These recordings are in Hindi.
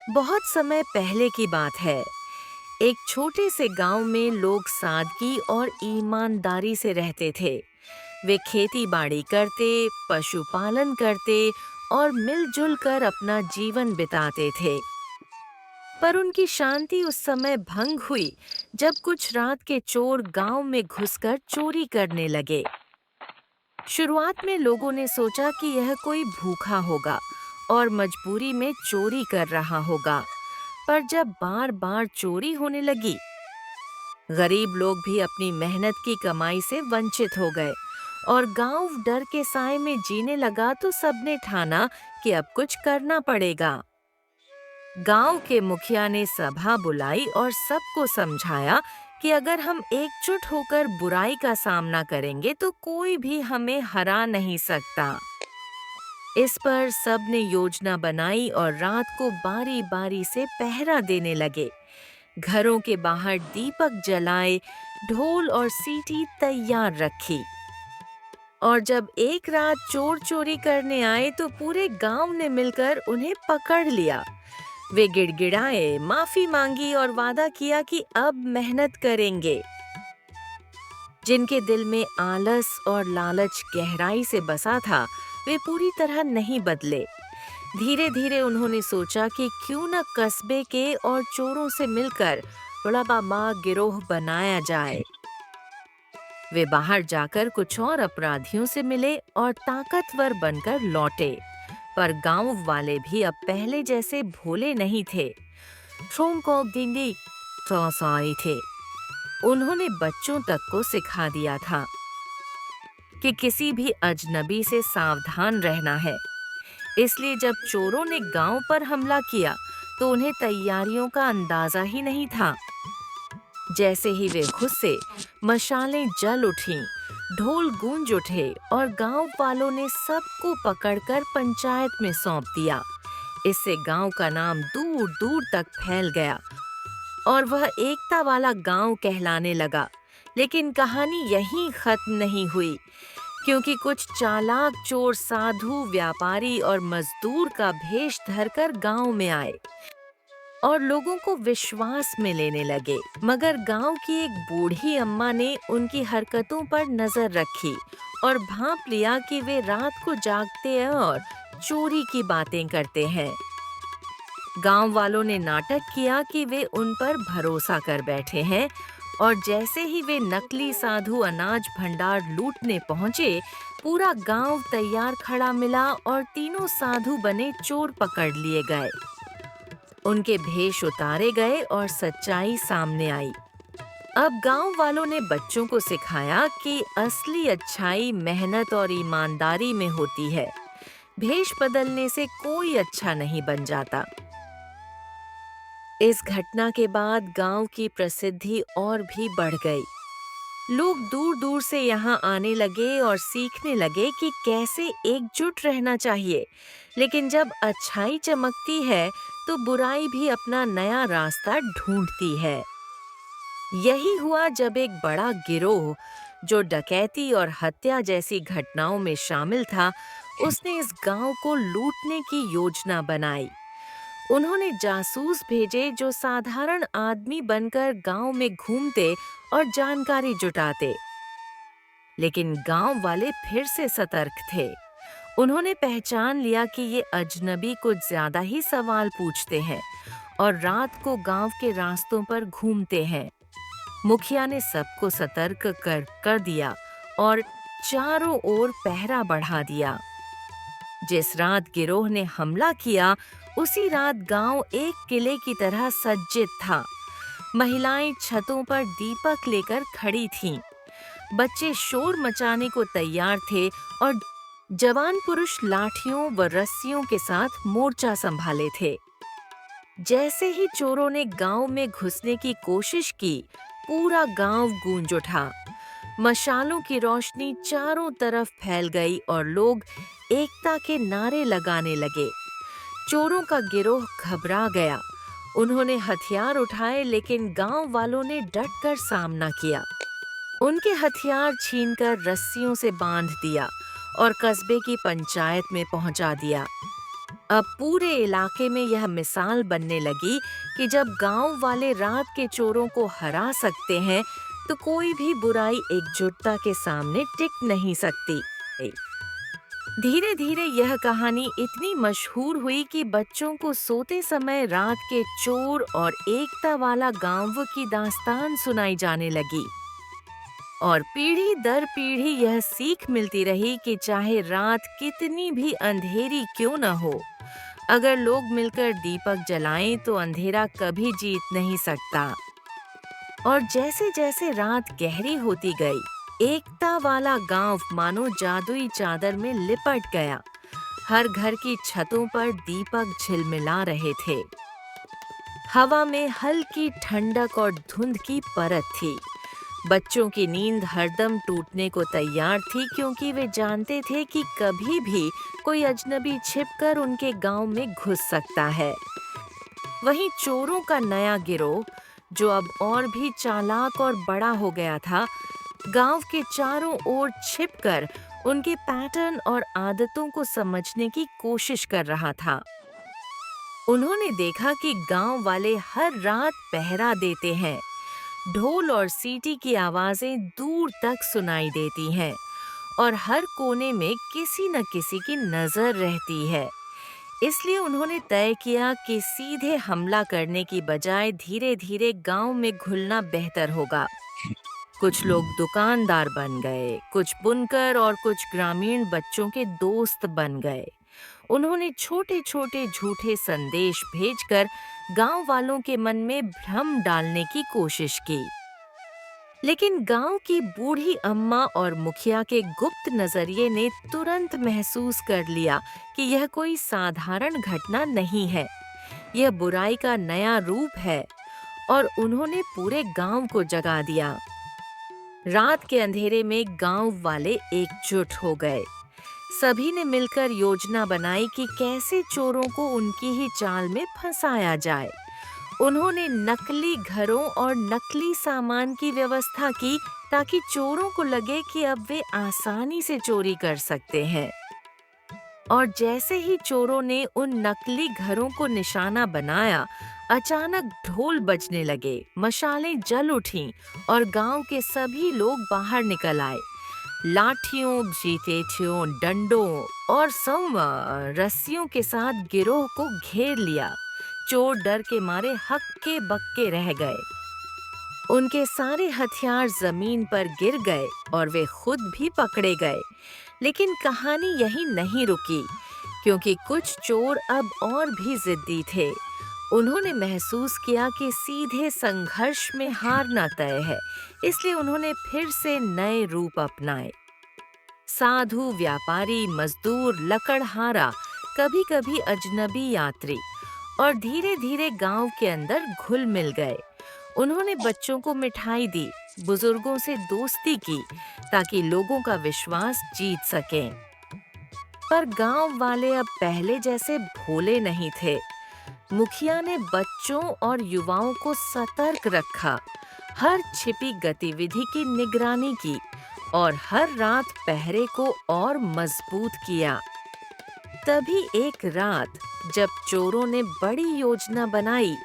बहुत समय पहले की बात है। एक छोटे से गांव में लोग सादगी और ईमानदारी से रहते थे। वे खेती बाड़ी करते, पशुपालन करते और मिलजुल कर अपना जीवन बिताते थे। पर उनकी शांति उस समय भंग हुई जब कुछ रात के चोर गांव में घुसकर चोरी करने लगे। शुरुआत में लोगों ने सोचा कि यह कोई भूखा होगा और मजबूरी में चोरी कर रहा होगा। पर जब बार बार चोरी होने लगी, गरीब लोग भी अपनी मेहनत की कमाई से वंचित हो गए और गांव डर के साए में जीने लगा। तो सबने ठाना कि अब कुछ करना पड़ेगा। गांव के मुखिया ने सभा बुलाई और सबको समझाया कि अगर हम एकजुट होकर बुराई का सामना करेंगे तो कोई भी हमें हरा नहीं सकता। इस पर सब ने योजना बनाई और रात को बारी बारी से पहरा देने लगे। घरों के बाहर दीपक जलाए, ढोल और सीटी तैयार रखी। और जब एक रात चोर चोरी करने आए तो पूरे गांव ने मिलकर उन्हें पकड़ लिया। वे गिड़गिड़ाए, माफी मांगी और वादा किया कि अब मेहनत करेंगे। जिनके दिल में आलस और लालच गहराई से बसा था, वे पूरी तरह नहीं बदले। धीरे धीरे उन्होंने सोचा कि क्यों न कस्बे के और चोरों से मिलकर बड़ा गिरोह बनाया जाए। वे बाहर जाकर कुछ और अपराधियों से मिले और ताकतवर बनकर लौटे। पर गांव वाले भी अब पहले जैसे भोले नहीं थे। ट्रोंको डिंडी आई थे। उन्होंने बच्चों तक को सिखा दिया था कि किसी भी अजनबी से सावधान रहना है। इसलिए जब चोरों ने गांव पर हमला किया तो उन्हें तैयारियों का अंदाजा ही नहीं था। जैसे ही वे घुसे, मशालें जल उठीं, ढोल गूंज उठे और गांव वालों ने सबको पकड़कर पंचायत में सौंप दिया। इससे गांव का नाम दूर दूर तक फैल गया और वह एकता वाला गांव कहलाने लगा। लेकिन कहानी यहीं खत्म नहीं हुई, क्योंकि कुछ चालाक चोर साधु, व्यापारी और मजदूर का भेष धरकर गांव में आए और लोगों को विश्वास में लेने लगे। मगर गांव की एक बूढ़ी अम्मा ने उनकी हरकतों पर नजर रखी और भांप लिया कि वे रात को जागते हैं और चोरी की बातें करते हैं। गांव वालों ने नाटक किया कि वे उन पर भरोसा कर बैठे हैं और जैसे ही वे नकली साधु अनाज भंडार लूटने पहुंचे, पूरा गांव तैयार खड़ा मिला और तीनों साधु बने चोर पकड़ लिए गए। उनके भेष उतारे गए और सच्चाई सामने आई। अब गांव वालों ने बच्चों को सिखाया कि असली अच्छाई मेहनत और ईमानदारी में होती है। भेष बदलने से कोई अच्छा नहीं बन जाता। इस घटना के बाद गांव की प्रसिद्धि और भी बढ़ गई। लोग दूर दूर से यहाँ आने लगे और सीखने लगे कि कैसे एकजुट रहना चाहिए। लेकिन जब अच्छाई चमकती है तो बुराई भी अपना नया रास्ता ढूंढती है। यही हुआ जब एक बड़ा गिरोह, जो डकैती और हत्या जैसी घटनाओं में शामिल था, उसने इस गांव को लूटने की योजना बनाई। उन्होंने जासूस भेजे जो साधारण आदमी बनकर गांव में घूमते और जानकारी जुटाते। लेकिन गांव वाले फिर से सतर्क थे। उन्होंने पहचान लिया कि ये अजनबी कुछ ज्यादा ही सवाल पूछते हैं और रात को गांव के रास्तों पर घूमते हैं। मुखिया ने सबको सतर्क कर दिया और चारों ओर पहरा बढ़ा दिया। जिस रात गिरोह ने हमला किया, उसी रात गांव एक किले की तरह सज्जित था। महिलाएं छतों पर दीपक लेकर खड़ी थीं। बच्चे शोर मचाने को तैयार थे और जवान पुरुष लाठियों व रस्सियों के साथ मोर्चा संभाले थे। जैसे ही चोरों ने गांव में घुसने की कोशिश की, पूरा गांव गूंज उठा। मशालों की रोशनी चारों तरफ फैल गई और लोग एकता के नारे लगाने लगे। चोरों का गिरोह घबरा गया। उन्होंने हथियार उठाए, लेकिन गांव वालों ने डटकर सामना किया। उनके हथियार छीनकर रस्सियों से बांध दिया और कस्बे की पंचायत में पहुंचा दिया। अब पूरे इलाके में यह मिसाल बनने लगी कि जब गांव वाले रात के चोरों को हरा सकते हैं, तो कोई भी बुराई एकजुटता के सामने टिक नहीं सकती। धीरे धीरे यह कहानी इतनी मशहूर हुई कि बच्चों को सोते समय रात के चोर और एकता वाला गांव की दास्तान सुनाई जाने लगी। और पीढ़ी दर पीढ़ी यह सीख मिलती रही कि चाहे रात कितनी भी अंधेरी क्यों न हो, अगर लोग मिलकर दीपक जलाएं तो अंधेरा कभी जीत नहीं सकता। और जैसे जैसे रात गहरी होती गई, एकता वाला गांव मानो जादुई चादर में लिपट गया। हर घर की छतों पर दीपक झिलमिला रहे थे। हवा में हल्की ठंडक और धुंध की परत थी। बच्चों की नींद हरदम टूटने को तैयार थी, क्योंकि वे जानते थे कि कभी भी कोई अजनबी छिपकर उनके गांव में घुस सकता है। वहीं चोरों का नया गिरोह, जो अब और भी चालाक और बड़ा हो गया था, गांव के चारों ओर छिपकर उनके पैटर्न और आदतों को समझने की कोशिश कर रहा था। उन्होंने देखा कि गांव वाले हर रात पहरा देते हैं। ढोल और सीटी की आवाजें दूर तक सुनाई देती हैं और हर कोने में किसी न किसी की नजर रहती है। इसलिए उन्होंने तय किया कि सीधे हमला करने की बजाय धीरे धीरे गांव में घुलना बेहतर होगा। कुछ लोग दुकानदार बन गए, कुछ बुनकर और कुछ ग्रामीण बच्चों के दोस्त बन गए। उन्होंने छोटे छोटे झूठे संदेश भेजकर गांव वालों के मन में भ्रम डालने की कोशिश की। लेकिन गांव की बूढ़ी अम्मा और मुखिया के गुप्त नजरिए ने तुरंत महसूस कर लिया कि यह कोई साधारण घटना नहीं है, यह बुराई का नया रूप है। और उन्होंने पूरे गांव को जगा दिया। रात के अंधेरे में गांव वाले एकजुट हो गए। सभी ने मिलकर योजना बनाई कि कैसे चोरों को उनकी ही चाल में फंसाया जाए। उन्होंने नकली घरों और नकली सामान की व्यवस्था की, ताकि चोरों को लगे कि अब वे आसानी से चोरी कर सकते हैं। और जैसे ही चोरों ने उन नकली घरों को निशाना बनाया, अचानक ढोल बजने लगे, मशालें जल उठीं और गांव के सभी लोग बाहर निकल आए। लाठियों, जीतेठियों, डंडों और रस्सियों के साथ गिरोह को घेर लिया। चोर डर के मारे हक्के बक्के रह गए। उनके सारे हथियार जमीन पर गिर गए और वे खुद भी पकड़े गए। लेकिन कहानी यहीं नहीं रुकी, क्योंकि कुछ चोर अब और भी जिद्दी थे। उन्होंने महसूस किया कि सीधे संघर्ष में हारना तय है, इसलिए उन्होंने फिर से नए रूप अपनाए। साधु, व्यापारी, मजदूर, लकड़हारा, कभी-कभी अजनबी यात्री, और धीरे धीरे गांव के अंदर घुल मिल गए। उन्होंने बच्चों को मिठाई दी, बुजुर्गों से दोस्ती की, ताकि लोगों का विश्वास जीत सकें। पर गांव वाले अब पहले जैसे भोले नहीं थे। मुखिया ने बच्चों और युवाओं को सतर्क रखा, हर छिपी गतिविधि की निगरानी की और हर रात पहरे को और मजबूत किया। तभी एक रात, जब चोरों ने बड़ी योजना बनाई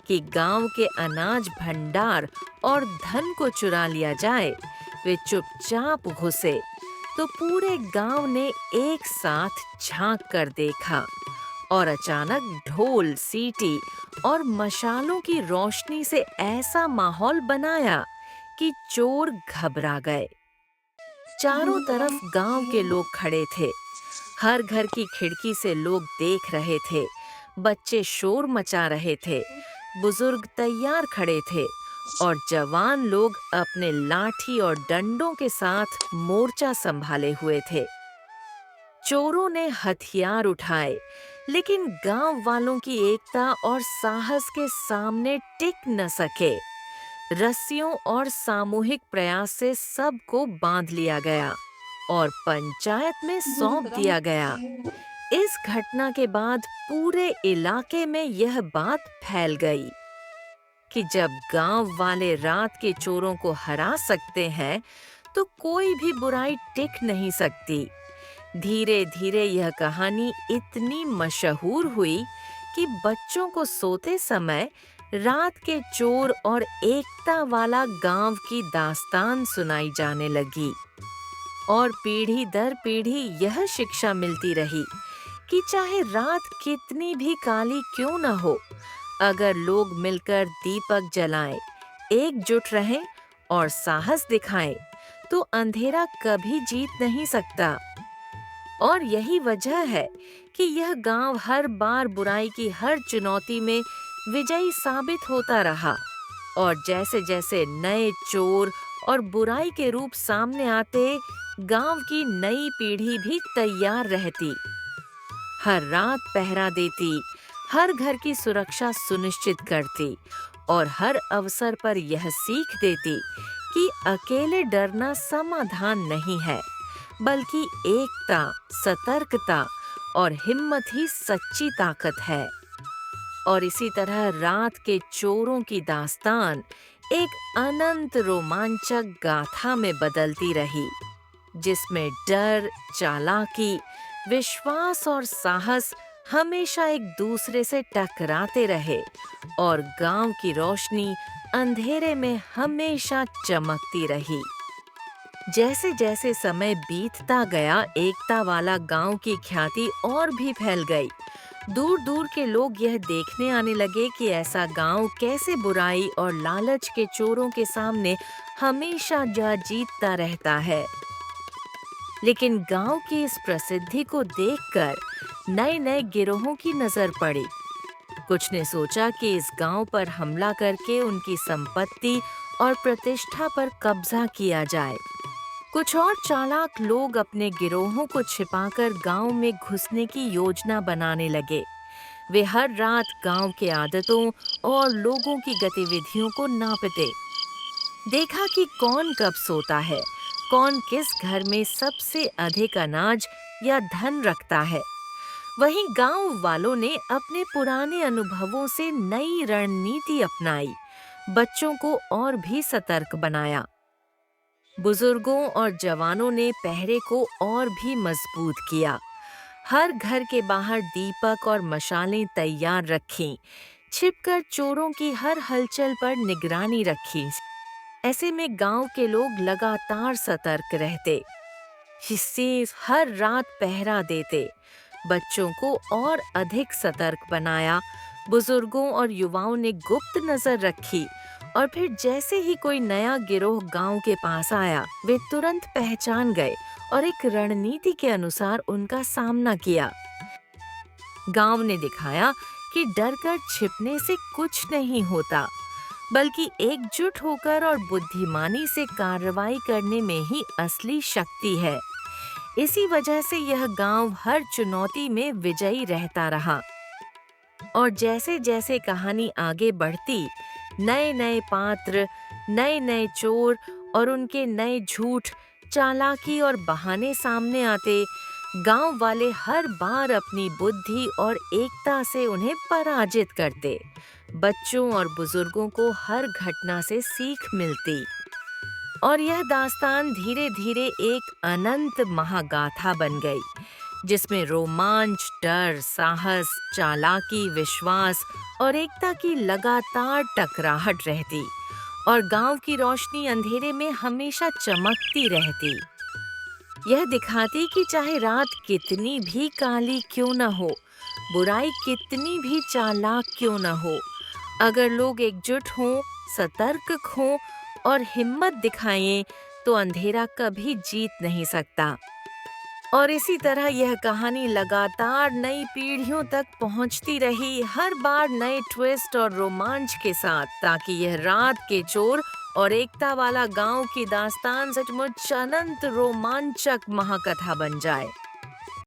कि गांव के अनाज भंडार और धन को चुरा लिया जाए, वे चुपचाप घुसे तो पूरे गांव ने एक साथ झांक कर देखा और अचानक ढोल, सीटी और मशालों की रोशनी से ऐसा माहौल बनाया कि चोर घबरा गए। चारों तरफ गांव के लोग खड़े थे। हर घर की खिड़की से लोग देख रहे थे। बच्चे शोर मचा रहे थे, बुजुर्ग तैयार खड़े थे और जवान लोग अपने लाठी और डंडों के साथ मोर्चा संभाले हुए थे। चोरों ने हथियार उठाए, लेकिन गांव वालों की एकता और साहस के सामने टिक न सके। रस्सियों और सामूहिक प्रयास से सबको बांध लिया गया और पंचायत में सौंप दिया गया। इस घटना के बाद पूरे इलाके में यह बात फैल गई कि जब गांव वाले रात के चोरों को हरा सकते हैं, तो कोई भी बुराई टिक नहीं सकती। धीरे धीरे यह कहानी इतनी मशहूर हुई कि बच्चों को सोते समय रात के चोर और एकता वाला गांव की दास्तान सुनाई जाने लगी। और पीढ़ी दर पीढ़ी यह शिक्षा मिलती रही कि चाहे रात कितनी भी काली क्यों न हो, अगर लोग मिलकर दीपक जलाएं, एकजुट रहें और साहस दिखाएं, तो अंधेरा कभी जीत नहीं सकता। और यही वजह है कि यह गांव हर बार बुराई की हर चुनौती में विजयी साबित होता रहा। और जैसे जैसे नए चोर और बुराई के रूप सामने आते, गांव की नई पीढ़ी भी तैयार रहती, हर रात पहरा देती, हर घर की सुरक्षा सुनिश्चित करती और हर अवसर पर यह सीख देती कि अकेले डरना समाधान नहीं है, बल्कि एकता, सतर्कता और हिम्मत ही सच्ची ताकत है। और इसी तरह रात के चोरों की दास्तान एक अनंत रोमांचक गाथा में बदलती रही, जिसमें डर, चालाकी, विश्वास और साहस हमेशा एक दूसरे से टकराते रहे और गांव की रोशनी अंधेरे में हमेशा चमकती रही। जैसे जैसे समय बीतता गया, एकता वाला गांव की ख्याति और भी फैल गई। दूर दूर के लोग यह देखने आने लगे कि ऐसा गांव कैसे बुराई और लालच के चोरों के सामने हमेशा जीतता रहता है। लेकिन गांव की इस प्रसिद्धि को देखकर नए नए गिरोहों की नजर पड़ी। कुछ ने सोचा कि इस गांव पर हमला करके उनकी संपत्ति और प्रतिष्ठा पर कब्जा किया जाए। कुछ और चालाक लोग अपने गिरोहों को छिपाकर गांव में घुसने की योजना बनाने लगे। वे हर रात गांव के आदतों और लोगों की गतिविधियों को नापते। देखा कि कौन कब सोता है, कौन किस घर में सबसे अधिक अनाज या धन रखता है। वहीं गांव वालों ने अपने पुराने अनुभवों से नई रणनीति अपनाई, बच्चों को और भी सतर्क बनाया। बुजुर्गों और जवानों ने पहरे को और भी मजबूत किया। हर घर के बाहर दीपक और मशालें तैयार रखीं, छिपकर चोरों की हर हलचल पर निगरानी रखी। ऐसे में गांव के लोग लगातार सतर्क रहते, हिस्से हर रात पहरा देते, बच्चों को और अधिक सतर्क बनाया। बुजुर्गों और युवाओं ने गुप्त नजर रखी और फिर जैसे ही कोई नया गिरोह गांव के पास आया, वे तुरंत पहचान गए और एक रणनीति के अनुसार उनका सामना किया। गांव ने दिखाया कि डरकर छिपने से कुछ नहीं होता, बल्कि एकजुट होकर और बुद्धिमानी से कार्रवाई करने में ही असली शक्ति है। इसी वजह से यह गांव हर चुनौती में विजयी रहता रहा। और जैसे जैसे कहानी आगे बढ़ती, नए नए पात्र, नए नए चोर और उनके नए झूठ, चालाकी और बहाने सामने आते, गांव वाले हर बार अपनी बुद्धि और एकता से उन्हें पराजित करते। बच्चों और बुजुर्गों को हर घटना से सीख मिलती और यह दास्तान धीरे धीरे एक अनंत महागाथा बन गई, जिसमें रोमांच, डर, साहस, चालाकी, विश्वास और एकता की लगातार टकराहट रहती और गांव की रोशनी अंधेरे में हमेशा चमकती रहती। यह दिखाती कि चाहे रात कितनी भी काली क्यों न हो, बुराई कितनी भी चालाक क्यों न हो, अगर लोग एकजुट हों, सतर्क हों और हिम्मत दिखाएं, तो अंधेरा कभी जीत नहीं सकता। और इसी तरह यह कहानी लगातार नई पीढ़ियों तक पहुंचती रही, हर बार नए ट्विस्ट और रोमांच के साथ, ताकि यह रात के चोर और एकता वाला गांव की दास्तान सचमुच अनंत रोमांचक महाकथा बन जाए।